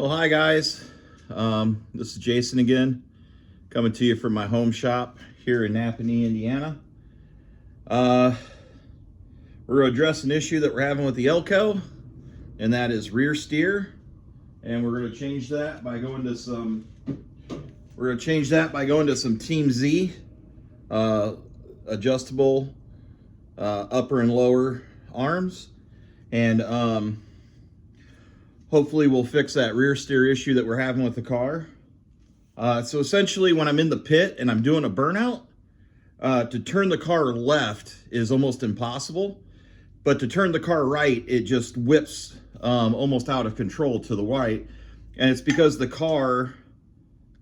Well, hi guys. This is Jason again, coming to you from my home shop here in Napanee, Indiana. We're going to address an issue that we're having with the ELCO, and that is rear steer. And we're going to change that by going to some. Team Z adjustable upper and lower arms, and hopefully we'll fix that rear steer issue that we're having with the car. So essentially when I'm in the pit and I'm doing a burnout, to turn the car left is almost impossible, but to turn the car right, it just whips almost out of control to the right. And it's because the car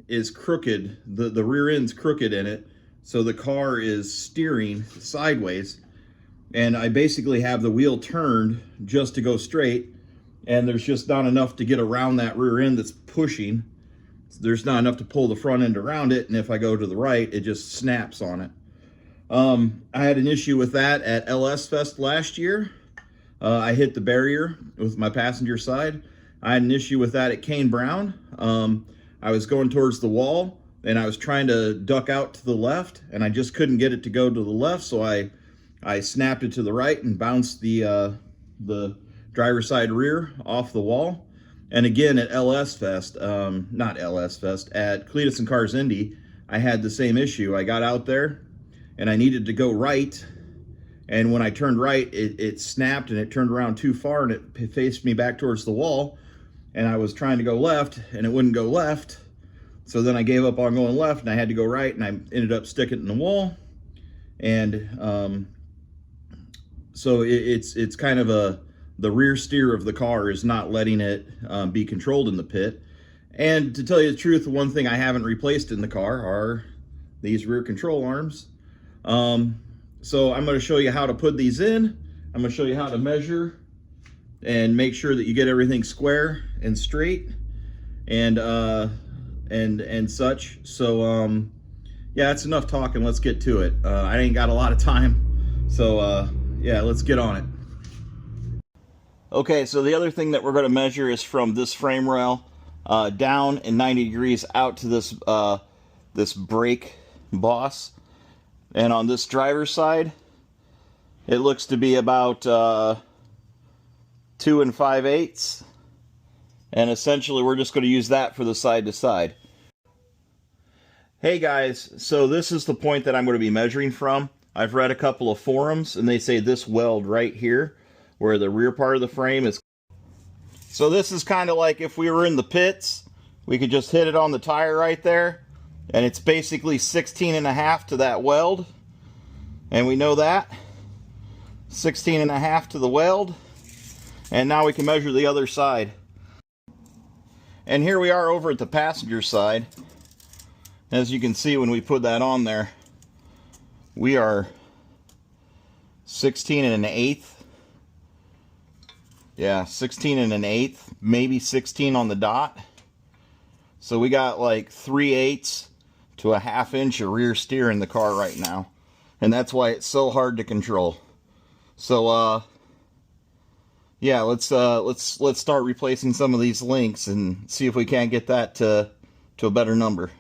is crooked, the rear end's crooked in it, so the car is steering sideways. And I basically have the wheel turned just to go straight, and there's just not enough to get around that rear end that's pushing. There's not enough to pull the front end around it, and if I go to the right, it just snaps on it. I had an issue with that at LS Fest last year. I hit the barrier with my passenger side. I had an issue with that at Kane Brown. I was going towards the wall, and I was trying to duck out to the left, and I just couldn't get it to go to the left, so I snapped it to the right and bounced the driver's side rear off the wall. And again at LS Fest, not LS Fest, at Cletus and Cars Indy, I had the same issue. I got out there and I needed to go right, and when I turned right, it snapped and it turned around too far and it faced me back towards the wall, and I was trying to go left and it wouldn't go left. So then I gave up on going left and I had to go right, and I ended up sticking it in the wall. And so it's kind of the rear steer of the car is not letting it be controlled in the pit. And to tell you the truth, the one thing I haven't replaced in the car are these rear control arms. So I'm going to show you how to put these in. I'm going to show you how to measure and make sure that you get everything square and straight and such. So yeah, that's enough talking. Let's get to it. I ain't got a lot of time, so yeah, let's get on it. Okay, so the other thing that we're going to measure is from this frame rail down and 90 degrees out to this this brake boss. And on this driver's side, it looks to be about 2 5/8. And essentially we're just going to use that for the side to side. Hey guys, so this is the point that I'm going to be measuring from. I've read a couple of forums and they say this weld right here where the rear part of the frame is. So this is kind of like if we were in the pits, we could just hit it on the tire right there, and it's basically 16.5 to that weld, and we know that 16.5 to the weld. And now we can measure the other side, and here we are over at the passenger side. As you can see, when we put that on there, we are 16.1/8. Yeah, 16.1/8, maybe 16 on the dot. So we got like 3/8 to a 1/2 inch of rear steer in the car right now, and that's why it's so hard to control. So yeah, let's start replacing some of these links and see if we can't get that to a better number.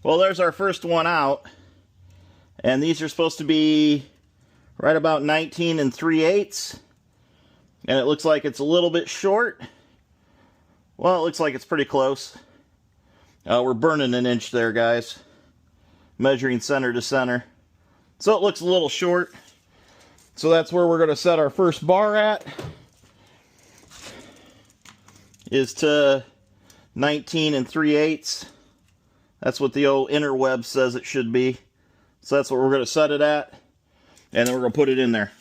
Well, there's our first one out, and these are supposed to be right about 19 3/8, and it looks like it's a little bit short. Well, it looks like it's pretty close. We're burning an inch there, guys, measuring center to center. So it looks a little short. So that's where we're going to set our first bar at, is to 19 3/8. That's what the old interweb says it should be. So that's what we're going to set it at, and then we're going to put it in there.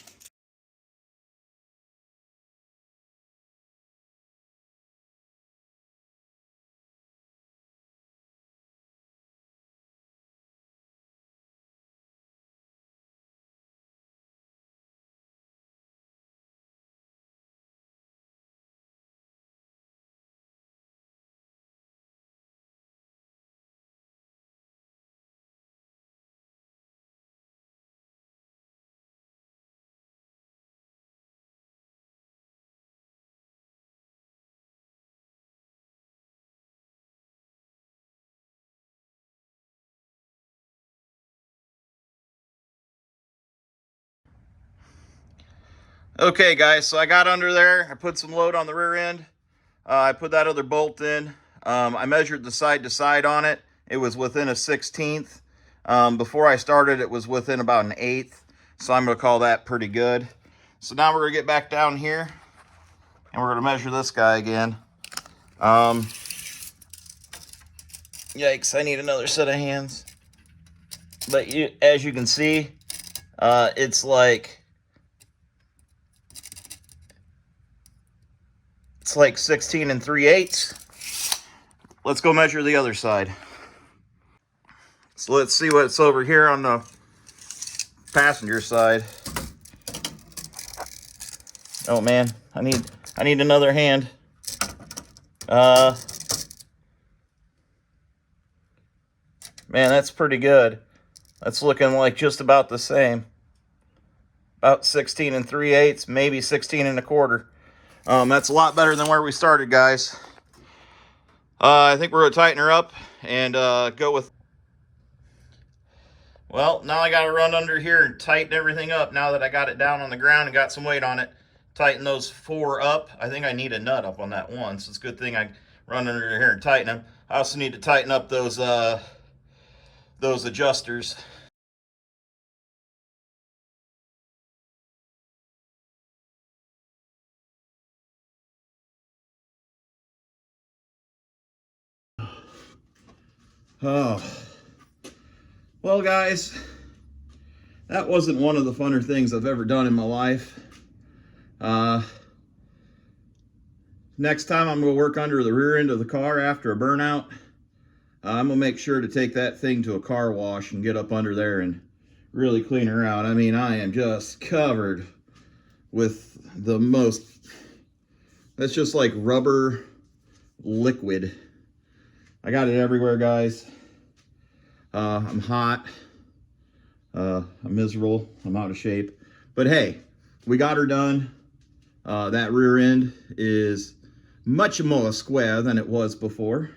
Okay guys, so I got under there, I put some load on the rear end, I put that other bolt in, I measured the side to side on it, it was within a 1/16. Before I started it was within about an 1/8, so I'm going to call that pretty good. So now we're going to get back down here, and we're going to measure this guy again. Yikes, I need another set of hands. But as you can see, it's like 16 3/8. Let's go measure the other side. So let's see what's over here on the passenger side. Oh man, I need another hand. Man, that's pretty good. That's looking like just about the same. About 16 3/8, maybe 16 1/4. That's a lot better than where we started, guys. I think we're gonna tighten her up and go with. Well, now I gotta run under here and tighten everything up now that I got it down on the ground and got some weight on it. Tighten those 4 up. I think I need a nut up on that one, so it's a good thing I run under here and tighten them. I also need to tighten up those adjusters. Oh, well guys, that wasn't one of the funner things I've ever done in my life. Next time I'm going to work under the rear end of the car after a burnout. I'm going to make sure to take that thing to a car wash and get up under there and really clean her out. I mean, I am just covered with the most, that's just like rubber liquid. I got it everywhere, guys. I'm hot. I'm miserable. I'm out of shape. But hey, we got her done. That rear end is much more square than it was before.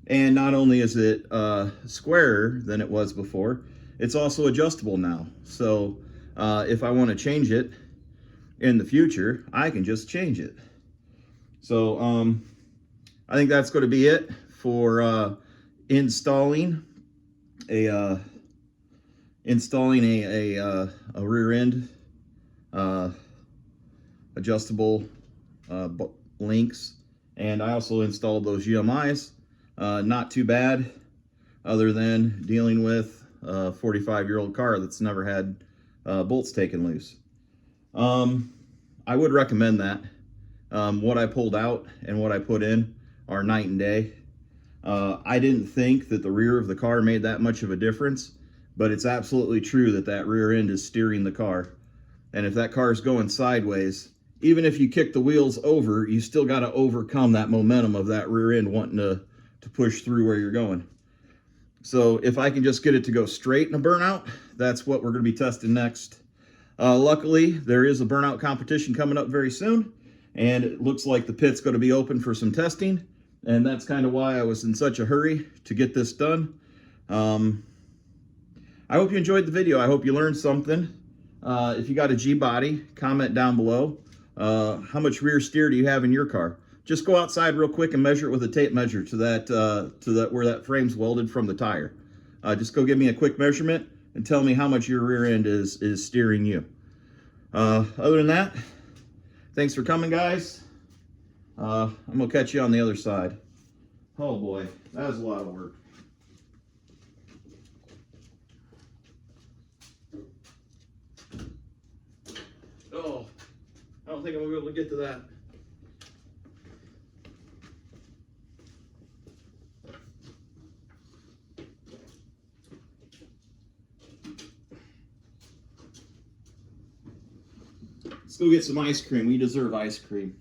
And not only is it squarer than it was before, it's also adjustable now. So if I want to change it in the future, I can just change it. So I think that's going to be it for installing a rear end adjustable links. And I also installed those UMIs. Not too bad, other than dealing with a 45-year-old car that's never had bolts taken loose. I would recommend that. What I pulled out and what I put in are night and day. I didn't think that the rear of the car made that much of a difference, but it's absolutely true that that rear end is steering the car. And if that car is going sideways, even if you kick the wheels over, you still got to overcome that momentum of that rear end wanting to push through where you're going. So if I can just get it to go straight in a burnout, that's what we're going to be testing next. Luckily, there is a burnout competition coming up very soon, and it looks like the pit's going to be open for some testing. And that's kind of why I was in such a hurry to get this done. I hope you enjoyed the video. I hope you learned something. If you got a G-body, comment down below. How much rear steer do you have in your car? Just go outside real quick and measure it with a tape measure to that where that frame's welded from the tire. Just go give me a quick measurement and tell me how much your rear end is steering you. Other than that, thanks for coming, guys. I'm gonna catch you on the other side. Oh boy, that was a lot of work. Oh, I don't think I'm gonna be able to get to that. Let's go get some ice cream. We deserve ice cream.